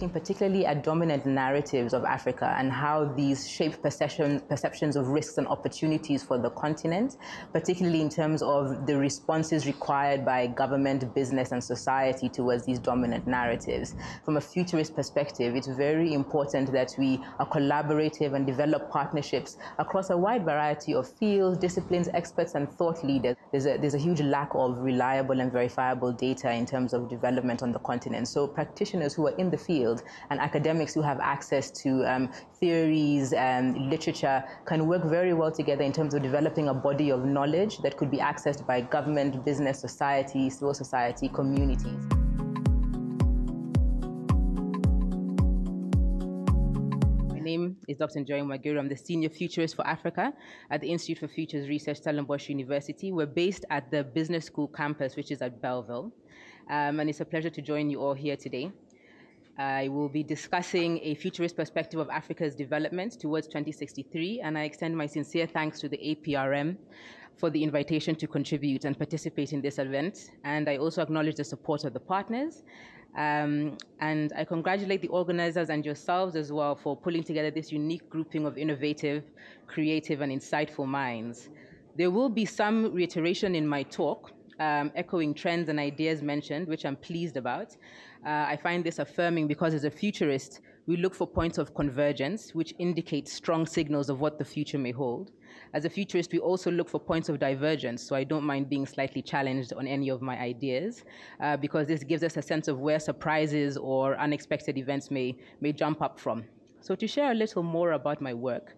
looking particularly at dominant narratives of Africa and how these shape perceptions of risks and opportunities for the continent, particularly in terms of the responses required by government, business, and society towards these dominant narratives. From a futurist perspective, it's very important that we are collaborative and develop partnerships across a wide variety of fields, disciplines, experts, and thought leaders. There's a huge lack of reliable and verifiable data in terms of development on the continent. So practitioners who are in the field and academics who have access to theories and literature can work very well together in terms of developing a body of knowledge that could be accessed by government, business, society, civil society, communities. My name is Dr. Njeri Mwagiru. I'm the Senior Futurist for Africa at the Institute for Futures Research, Stellenbosch University. We're based at the Business School campus, which is at Belleville. And it's a pleasure to join you all here today. I will be discussing a futurist perspective of Africa's development towards 2063, and I extend my sincere thanks to the APRM for the invitation to contribute and participate in this event. And I also acknowledge the support of the partners. And I congratulate the organizers and yourselves as well for pulling together this unique grouping of innovative, creative, and insightful minds. There will be some reiteration in my talk, echoing trends and ideas mentioned, which I'm pleased about. I find this affirming because as a futurist, we look for points of convergence, which indicate strong signals of what the future may hold. As a futurist, we also look for points of divergence, so I don't mind being slightly challenged on any of my ideas, because this gives us a sense of where surprises or unexpected events may jump up from. So to share a little more about my work,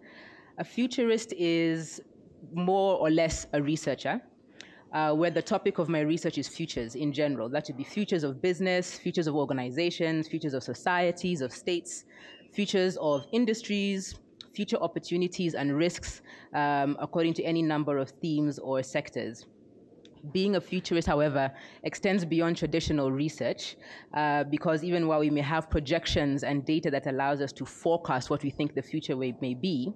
a futurist is more or less a researcher, where the topic of my research is futures in general. That would be futures of business, futures of organizations, futures of societies, of states, futures of industries, future opportunities and risks, according to any number of themes or sectors. Being a futurist, however, extends beyond traditional research, because even while we may have projections and data that allows us to forecast what we think the future may be,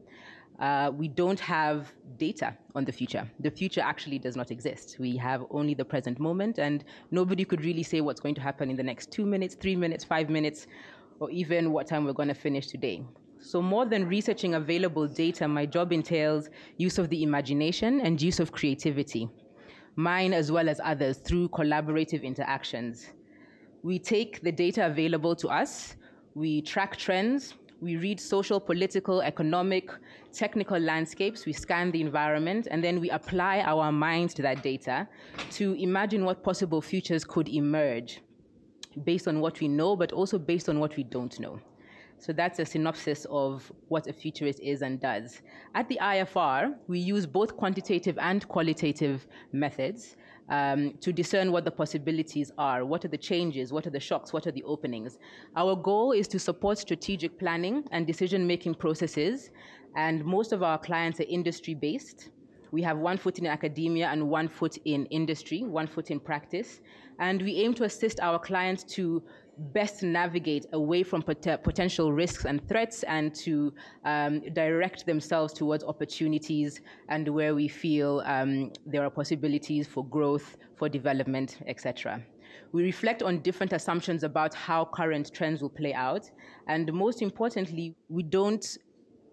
we don't have data on the future. The future actually does not exist. We have only the present moment, and nobody could really say what's going to happen in the next 2 minutes, 3 minutes, 5 minutes, or even what time we're going to finish today. So more than researching available data, my job entails use of the imagination and use of creativity, mine as well as others, through collaborative interactions. We take the data available to us, we track trends, we read social, political, economic, technical landscapes, we scan the environment, and then we apply our minds to that data to imagine what possible futures could emerge based on what we know, but also based on what we don't know. So that's a synopsis of what a futurist is and does. At the IFR, we use both quantitative and qualitative methods to discern what the possibilities are, what are the changes, what are the shocks, what are the openings. Our goal is to support strategic planning and decision-making processes, and most of our clients are industry-based. We have 1 foot in academia and 1 foot in industry, 1 foot in practice, and we aim to assist our clients to best navigate away from potential risks and threats and to direct themselves towards opportunities and where we feel there are possibilities for growth, for development, etc. We reflect on different assumptions about how current trends will play out, and most importantly, we don't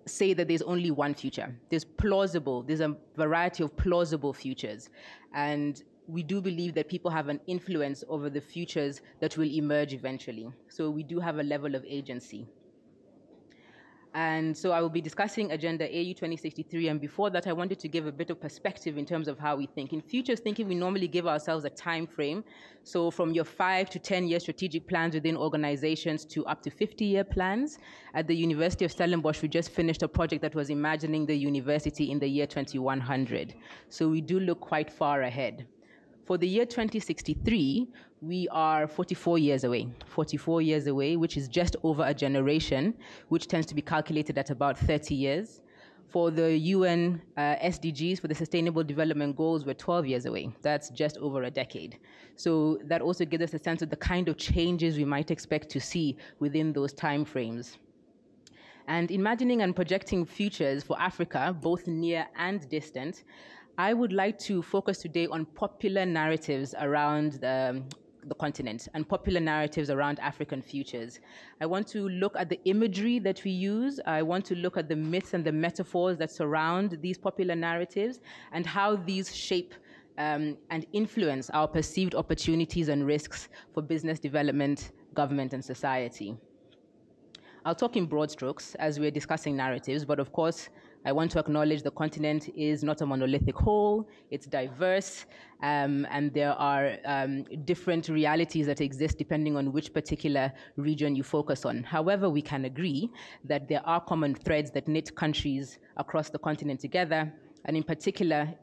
say that there's only one future. There's a variety of plausible futures, and we do believe that people have an influence over the futures that will emerge eventually. So we do have a level of agency. And so I will be discussing Agenda AU 2063, and before that I wanted to give a bit of perspective in terms of how we think. In futures thinking, we normally give ourselves a time frame. So from your 5 to 10-year strategic plans within organizations to up to 50-year plans. At the University of Stellenbosch, we just finished a project that was imagining the university in the year 2100. So we do look quite far ahead. For the year 2063, we are 44 years away, which is just over a generation, which tends to be calculated at about 30 years. For the UN SDGs, for the Sustainable Development Goals, we're 12 years away. That's just over a decade. So that also gives us a sense of the kind of changes we might expect to see within those timeframes. And imagining and projecting futures for Africa, both near and distant, I would like to focus today on popular narratives around the continent and popular narratives around African futures. I want to look at the imagery that we use. I want to look at the myths and the metaphors that surround these popular narratives and how these shape and influence our perceived opportunities and risks for business development, government, and society. I'll talk in broad strokes as we're discussing narratives, but of course, I want to acknowledge the continent is not a monolithic whole, it's diverse, and there are different realities that exist depending on which particular region you focus on. However, we can agree that there are common threads that knit countries across the continent together, and in particular,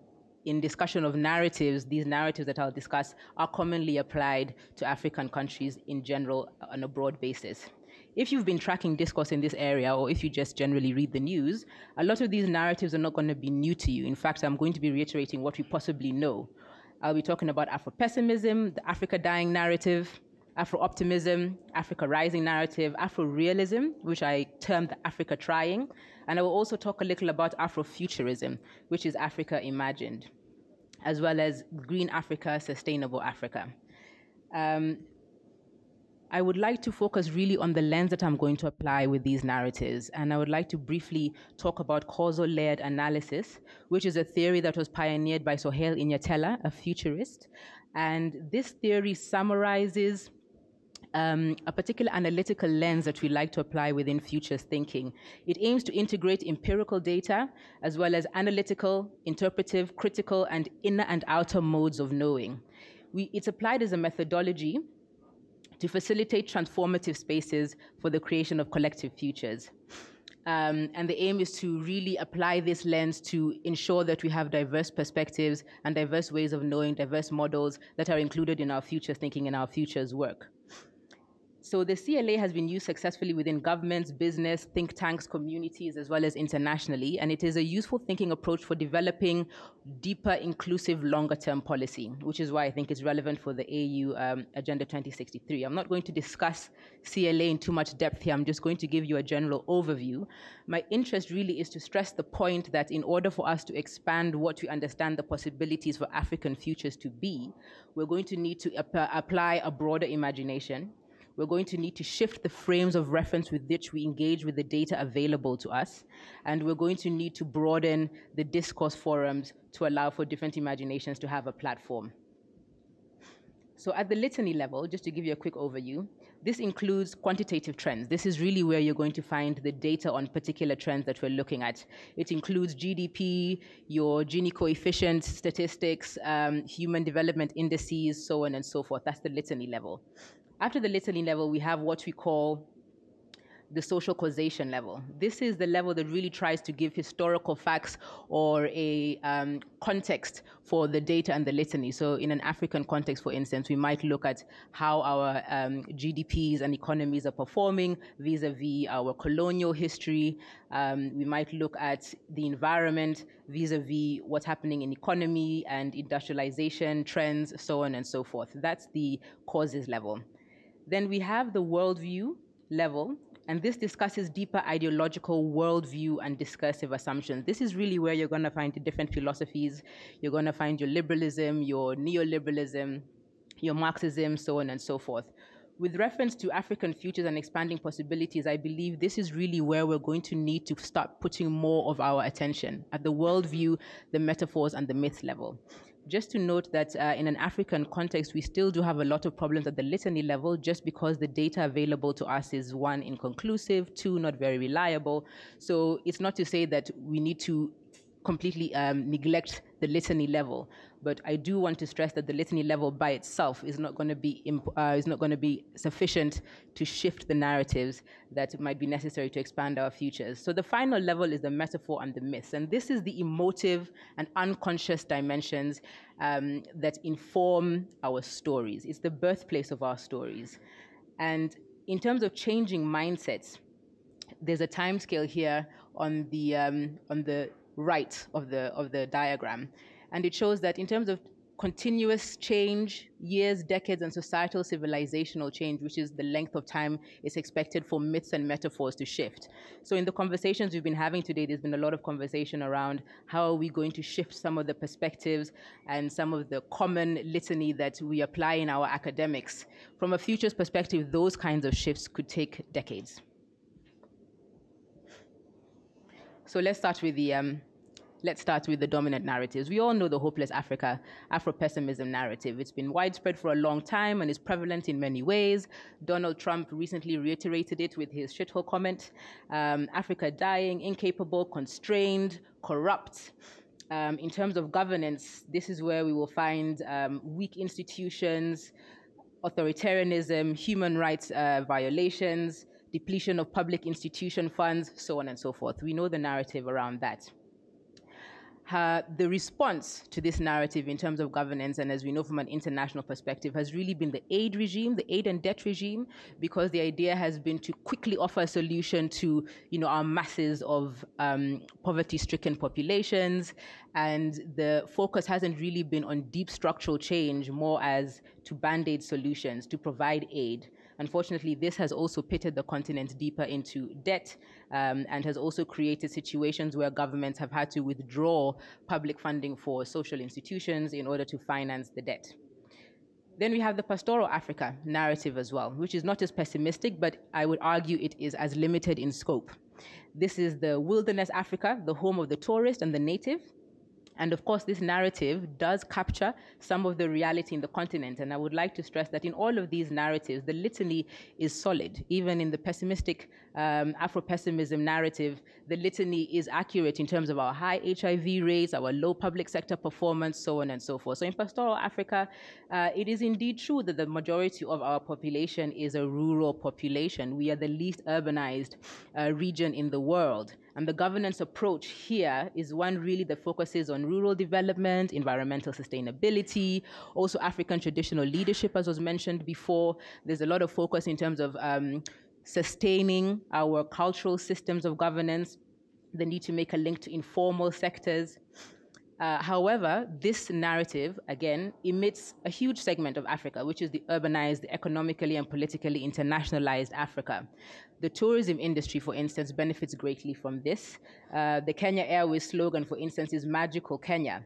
in discussion of narratives, these narratives that I'll discuss are commonly applied to African countries in general on a broad basis. If you've been tracking discourse in this area, or if you just generally read the news, a lot of these narratives are not going to be new to you. In fact, I'm going to be reiterating what we possibly know. I'll be talking about Afro-pessimism, the Africa dying narrative, Afro-optimism, Africa rising narrative, Afro-realism, which I termed the Africa trying, and I will also talk a little about Afro-futurism, which is Africa imagined, as well as green Africa, sustainable Africa. I would like to focus really on the lens that I'm going to apply with these narratives, and I would like to briefly talk about causal layered analysis, which is a theory that was pioneered by Sohail Inyatella, a futurist, and this theory summarizes a particular analytical lens that we like to apply within futures thinking. It aims to integrate empirical data as well as analytical, interpretive, critical, and inner and outer modes of knowing. It's applied as a methodology to facilitate transformative spaces for the creation of collective futures. And the aim is to really apply this lens to ensure that we have diverse perspectives and diverse ways of knowing, diverse models that are included in our futures thinking and our futures work. So the CLA has been used successfully within governments, business, think tanks, communities, as well as internationally, and it is a useful thinking approach for developing deeper, inclusive, longer-term policy, which is why I think it's relevant for the AU Agenda 2063. I'm not going to discuss CLA in too much depth here. I'm just going to give you a general overview. My interest really is to stress the point that in order for us to expand what we understand the possibilities for African futures to be, we're going to need to apply a broader imagination. We're going to need to shift the frames of reference with which we engage with the data available to us, and we're going to need to broaden the discourse forums to allow for different imaginations to have a platform. So at the litany level, just to give you a quick overview, this includes quantitative trends. This is really where you're going to find the data on particular trends that we're looking at. It includes GDP, your Gini coefficient statistics, human development indices, so on and so forth. That's the litany level. After the litany level, we have what we call the social causation level. This is the level that really tries to give historical facts or a context for the data and the litany. So in an African context, for instance, we might look at how our GDPs and economies are performing vis-a-vis our colonial history. We might look at the environment vis-a-vis what's happening in economy and industrialization trends, so on and so forth. That's the causes level. Then we have the worldview level, and this discusses deeper ideological worldview and discursive assumptions. This is really where you're going to find the different philosophies. You're going to find your liberalism, your neoliberalism, your Marxism, so on and so forth. With reference to African futures and expanding possibilities, I believe this is really where we're going to need to start putting more of our attention at the worldview, the metaphors, and the myth level. Just to note that in an African context, we still do have a lot of problems at the litany level just because the data available to us is one, inconclusive, two, not very reliable. So it's not to say that we need to completely neglect the litany level, but I do want to stress that the litany level by itself is not going to be sufficient to shift the narratives that might be necessary to expand our futures. So the final level is the metaphor and the myths, and this is the emotive and unconscious dimensions that inform our stories. It's the birthplace of our stories, and in terms of changing mindsets, there's a time scale here on the right of the diagram, and it shows that in terms of continuous change, years, decades, and societal civilizational change, which is the length of time it's expected for myths and metaphors to shift. So in the conversations we've been having today, there's been a lot of conversation around how are we going to shift some of the perspectives and some of the common litany that we apply in our academics. From a futures perspective, those kinds of shifts could take decades. So let's start with the dominant narratives. We all know the hopeless Africa, Afro-pessimism narrative. It's been widespread for a long time and is prevalent in many ways. Donald Trump recently reiterated it with his shithole comment. Africa dying, incapable, constrained, corrupt. In terms of governance, this is where we will find weak institutions, authoritarianism, human rights violations, depletion of public institution funds, so on and so forth. We know the narrative around that. The response to this narrative in terms of governance, and as we know from an international perspective, has really been the aid regime, the aid and debt regime, because the idea has been to quickly offer a solution to, our masses of poverty-stricken populations, and the focus hasn't really been on deep structural change, more as to band-aid solutions, to provide aid. Unfortunately, this has also pitted the continent deeper into debt and has also created situations where governments have had to withdraw public funding for social institutions in order to finance the debt. Then we have the pastoral Africa narrative as well, which is not as pessimistic, but I would argue it is as limited in scope. This is the wilderness Africa, the home of the tourist and the native. And of course, this narrative does capture some of the reality in the continent. And I would like to stress that in all of these narratives, the litany is solid. Even in the pessimistic Afro-pessimism narrative, the litany is accurate in terms of our high HIV rates, our low public sector performance, so on and so forth. So in pastoral Africa, it is indeed true that the majority of our population is a rural population. We are the least urbanized region in the world. And the governance approach here is one really that focuses on rural development, environmental sustainability, also African traditional leadership, as was mentioned before. There's a lot of focus in terms of sustaining our cultural systems of governance, the need to make a link to informal sectors. However, this narrative, again, emits a huge segment of Africa, which is the urbanized, economically and politically internationalized Africa. The tourism industry, for instance, benefits greatly from this. The Kenya Airways slogan, for instance, is Magical Kenya.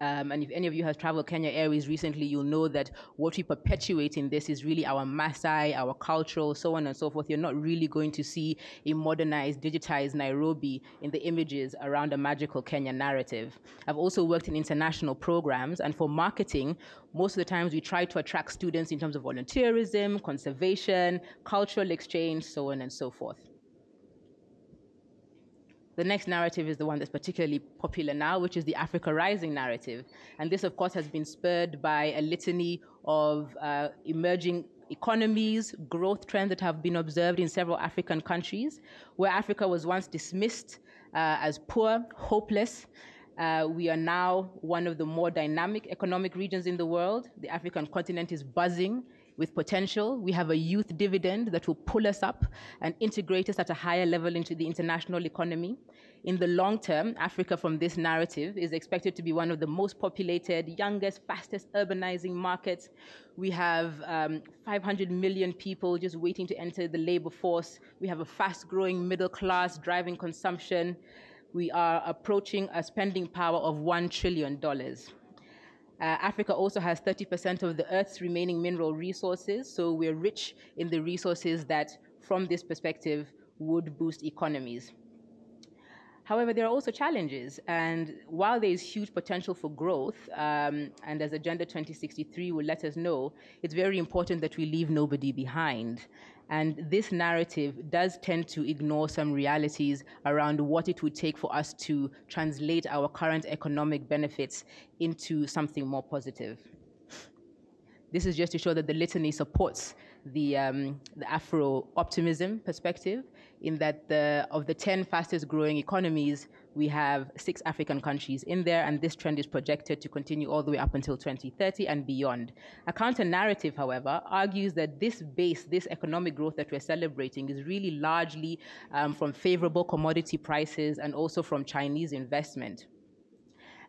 And if any of you have traveled Kenya Airways recently, you'll know that what we perpetuate in this is really our Maasai, our cultural, so on and so forth. You're not really going to see a modernized, digitized Nairobi in the images around a Magical Kenya narrative. I've also worked in international programs, and for marketing, most of the times we try to attract students in terms of volunteerism, conservation, cultural exchange, so on and so forth. The next narrative is the one that's particularly popular now, which is the Africa Rising narrative. And this, of course, has been spurred by a litany of emerging economies, growth trends that have been observed in several African countries, where Africa was once dismissed as poor, hopeless. We are now one of the more dynamic economic regions in the world. The African continent is buzzing with potential. We have a youth dividend that will pull us up and integrate us at a higher level into the international economy. In the long term, Africa from this narrative is expected to be one of the most populated, youngest, fastest urbanizing markets. We have 500 million people just waiting to enter the labor force. We have a fast growing middle class driving consumption. We are approaching a spending power of $1 trillion. Africa also has 30% of the Earth's remaining mineral resources, so we're rich in the resources that, from this perspective, would boost economies. However, there are also challenges, and while there is huge potential for growth, and as Agenda 2063 will let us know, it's very important that we leave nobody behind. And this narrative does tend to ignore some realities around what it would take for us to translate our current economic benefits into something more positive. This is just to show that the litany supports the Afro-optimism perspective, in that of the 10 fastest growing economies, we have 6 African countries in there, and this trend is projected to continue all the way up until 2030 and beyond. A counter-narrative, however, argues that this economic growth that we're celebrating is really largely from favorable commodity prices and also from Chinese investment.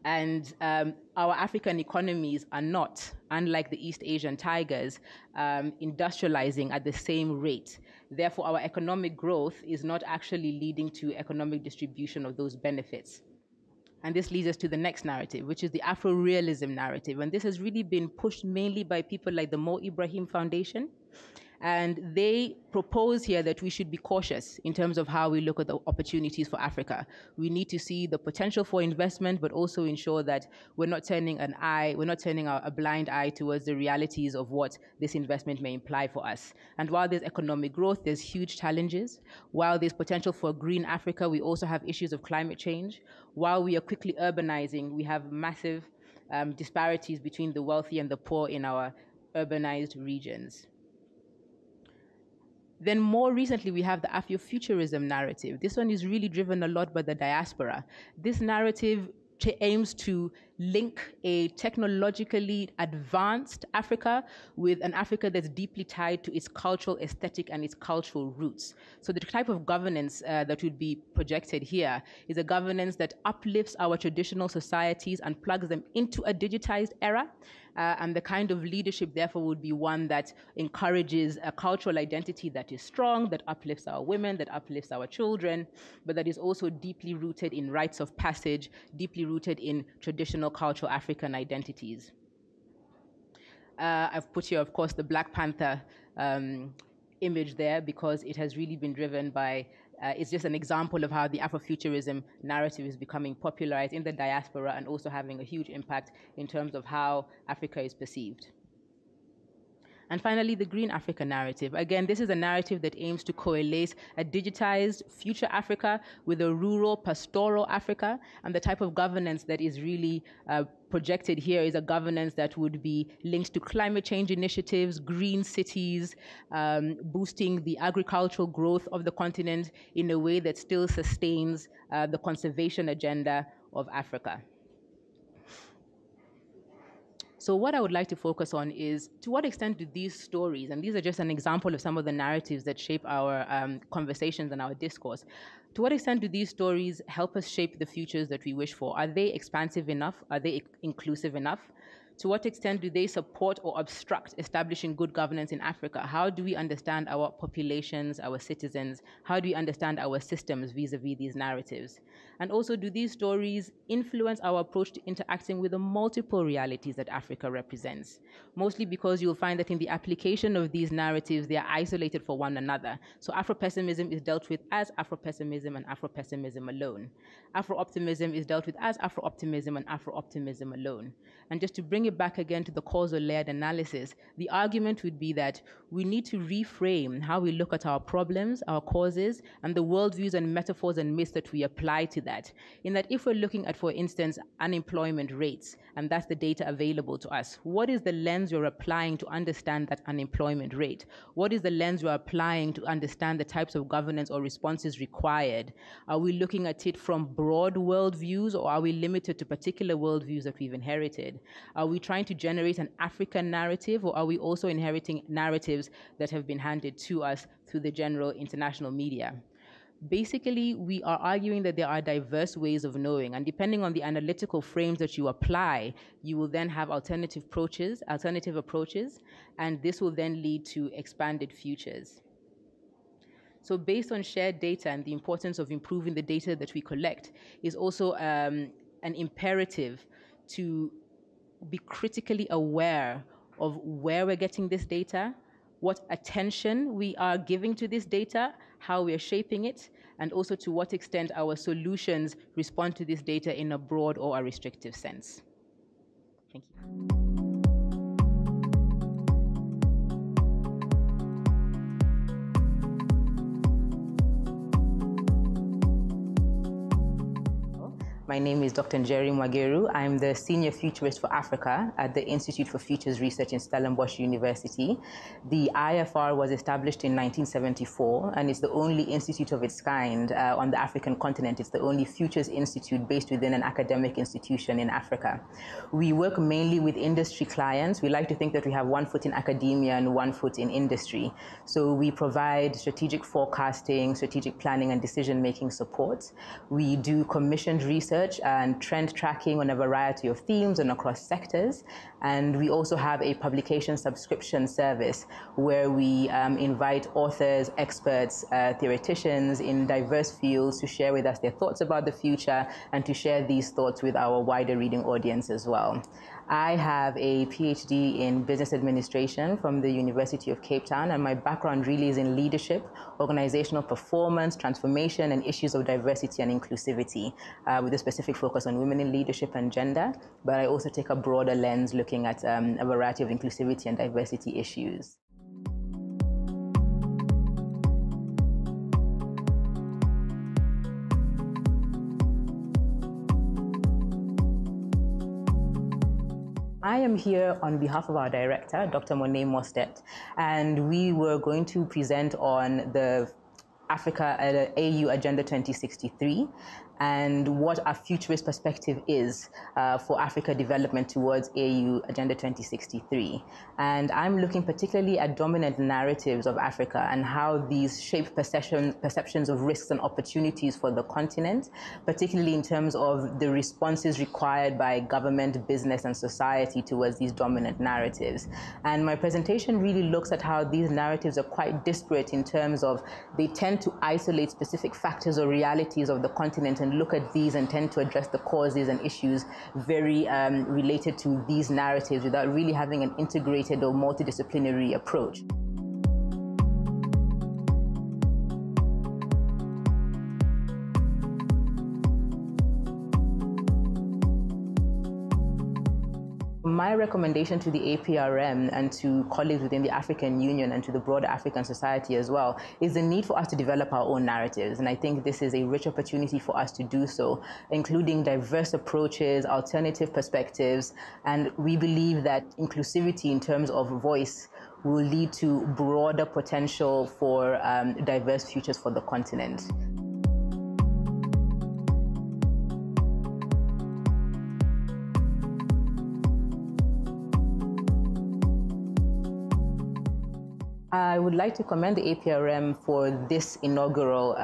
And our African economies are not, unlike the East Asian tigers, industrializing at the same rate. Therefore, our economic growth is not actually leading to economic distribution of those benefits. And this leads us to the next narrative, which is the Afro-Realism narrative. And this has really been pushed mainly by people like the Mo Ibrahim Foundation. And they propose here that we should be cautious in terms of how we look at the opportunities for Africa. We need to see the potential for investment, but also ensure that we're not turning a blind eye towards the realities of what this investment may imply for us. And while there's economic growth, there's huge challenges. While there's potential for green Africa, we also have issues of climate change. While we are quickly urbanizing, we have massive disparities between the wealthy and the poor in our urbanized regions. Then more recently, we have the Afrofuturism narrative. This one is really driven a lot by the diaspora. This narrative aims to link a technologically advanced Africa with an Africa that's deeply tied to its cultural aesthetic and its cultural roots. So the type of governance that would be projected here is a governance that uplifts our traditional societies and plugs them into a digitized era. And the kind of leadership, therefore, would be one that encourages a cultural identity that is strong, that uplifts our women, that uplifts our children, but that is also deeply rooted in rites of passage, deeply rooted in traditional cultural African identities. I've put here, of course, the Black Panther image there because it has really been driven by it's just an example of how the Afrofuturism narrative is becoming popularized in the diaspora and also having a huge impact in terms of how Africa is perceived. And finally, the Green Africa narrative. Again, this is a narrative that aims to coalesce a digitized future Africa with a rural, pastoral Africa, and the type of governance that is really projected here is a governance that would be linked to climate change initiatives, green cities, boosting the agricultural growth of the continent in a way that still sustains the conservation agenda of Africa. So what I would like to focus on is, to what extent do these stories, and these are just an example of some of the narratives that shape our conversations and our discourse, to what extent do these stories help us shape the futures that we wish for? Are they expansive enough? Are they inclusive enough? To what extent do they support or obstruct establishing good governance in Africa? How do we understand our populations, our citizens? How do we understand our systems vis-a-vis these narratives? And also, do these stories influence our approach to interacting with the multiple realities that Africa represents? Mostly because you'll find that in the application of these narratives, they are isolated from one another. So Afro-pessimism is dealt with as Afro-pessimism and Afro-pessimism alone. Afro-optimism is dealt with as Afro-optimism and Afro-optimism alone. And just to bring it back again to the causal layered analysis, the argument would be that we need to reframe how we look at our problems, our causes, and the worldviews and metaphors and myths that we apply to that. In that, if we're looking at, for instance, unemployment rates, and that's the data available to us, what is the lens you're applying to understand that unemployment rate? What is the lens you're applying to understand the types of governance or responses required? Are we looking at it from broad worldviews, or are we limited to particular worldviews that we've inherited? Are we trying to generate an African narrative, or are we also inheriting narratives that have been handed to us through the general international media? Basically, we are arguing that there are diverse ways of knowing, and depending on the analytical frames that you apply, you will then have alternative approaches, and this will then lead to expanded futures. So based on shared data and the importance of improving the data that we collect is also an imperative to be critically aware of where we're getting this data, what attention we are giving to this data, how we are shaping it, and also to what extent our solutions respond to this data in a broad or a restrictive sense. Thank you. My name is Dr. Njeri Mwagiru. I'm the Senior Futurist for Africa at the Institute for Futures Research in Stellenbosch University. The IFR was established in 1974, and it's the only institute of its kind on the African continent. It's the only Futures Institute based within an academic institution in Africa. We work mainly with industry clients. We like to think that we have one foot in academia and one foot in industry. So we provide strategic forecasting, strategic planning, and decision-making support. We do commissioned research research and trend tracking on a variety of themes and across sectors. And we also have a publication subscription service where we invite authors, experts, theoreticians in diverse fields to share with us their thoughts about the future and to share these thoughts with our wider reading audience as well. I have a PhD in business administration from the University of Cape Town, and my background really is in leadership, organizational performance, transformation, and issues of diversity and inclusivity, with a specific focus on women in leadership and gender. But I also take a broader lens looking at a variety of inclusivity and diversity issues. I am here on behalf of our director, Dr. Njeri Mwagiru, and we were going to present on the Africa AU Agenda 2063 and what our futurist perspective is for Africa development towards AU Agenda 2063. And I'm looking particularly at dominant narratives of Africa and how these shape perceptions of risks and opportunities for the continent, particularly in terms of the responses required by government, business, and society towards these dominant narratives. And my presentation really looks at how these narratives are quite disparate in terms of they tend to isolate specific factors or realities of the continent and look at these and tend to address the causes and issues very related to these narratives without really having an integrated or multidisciplinary approach. My recommendation to the APRM and to colleagues within the African Union and to the broader African society as well is the need for us to develop our own narratives. And I think this is a rich opportunity for us to do so, including diverse approaches, alternative perspectives, and we believe that inclusivity in terms of voice will lead to broader potential for diverse futures for the continent. I would like to commend the APRM for this inaugural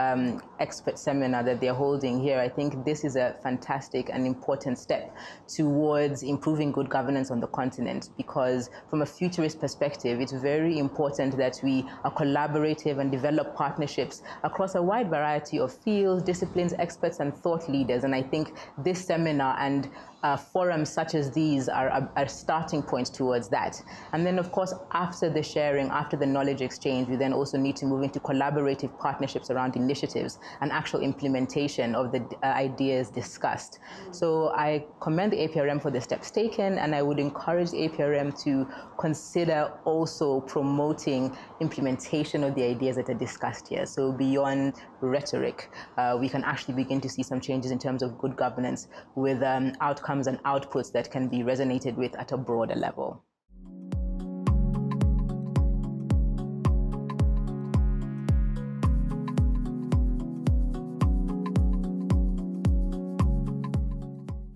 expert seminar that they're holding here. I think this is a fantastic and important step towards improving good governance on the continent, because from a futurist perspective, it's very important that we are collaborative and develop partnerships across a wide variety of fields, disciplines, experts, and thought leaders. And I think this seminar and forums such as these are starting points towards that. And then, of course, after the sharing, after the knowledge exchange, we then also need to move into collaborative partnerships around initiatives and actual implementation of the ideas discussed. So I commend the APRM for the steps taken, and I would encourage the APRM to consider also promoting implementation of the ideas that are discussed here. So beyond rhetoric, we can actually begin to see some changes in terms of good governance with outcomes and outputs that can be resonated with at a broader level.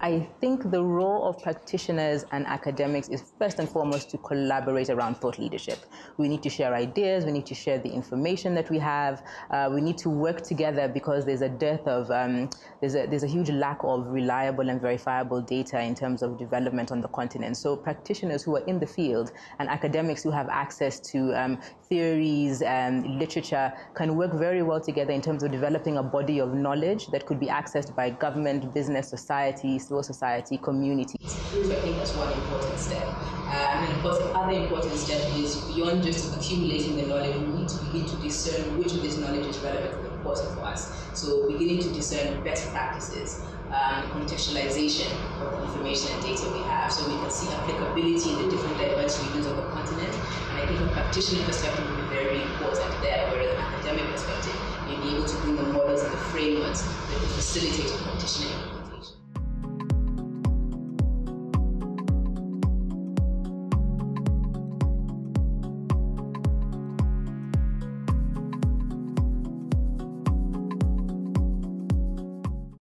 I think the role of practitioners and academics is first and foremost to collaborate around thought leadership. We need to share ideas, we need to share the information that we have, we need to work together because there's a dearth of, there's a huge lack of reliable and verifiable data in terms of development on the continent. So practitioners who are in the field and academics who have access to theories and literature can work very well together in terms of developing a body of knowledge that could be accessed by government, business, society, civil society, communities. I think that's one important step. And then, of course, the other important step is beyond just accumulating the knowledge, we need to begin to discern which of this knowledge is relevant and important for us. So beginning to discern best practices, contextualization of the information and data we have, so we can see applicability in the different diverse regions of the continent. And I think a practitioner perspective will be very important there, whereas an academic perspective, you'll be able to bring the models and the frameworks that will facilitate practitioning.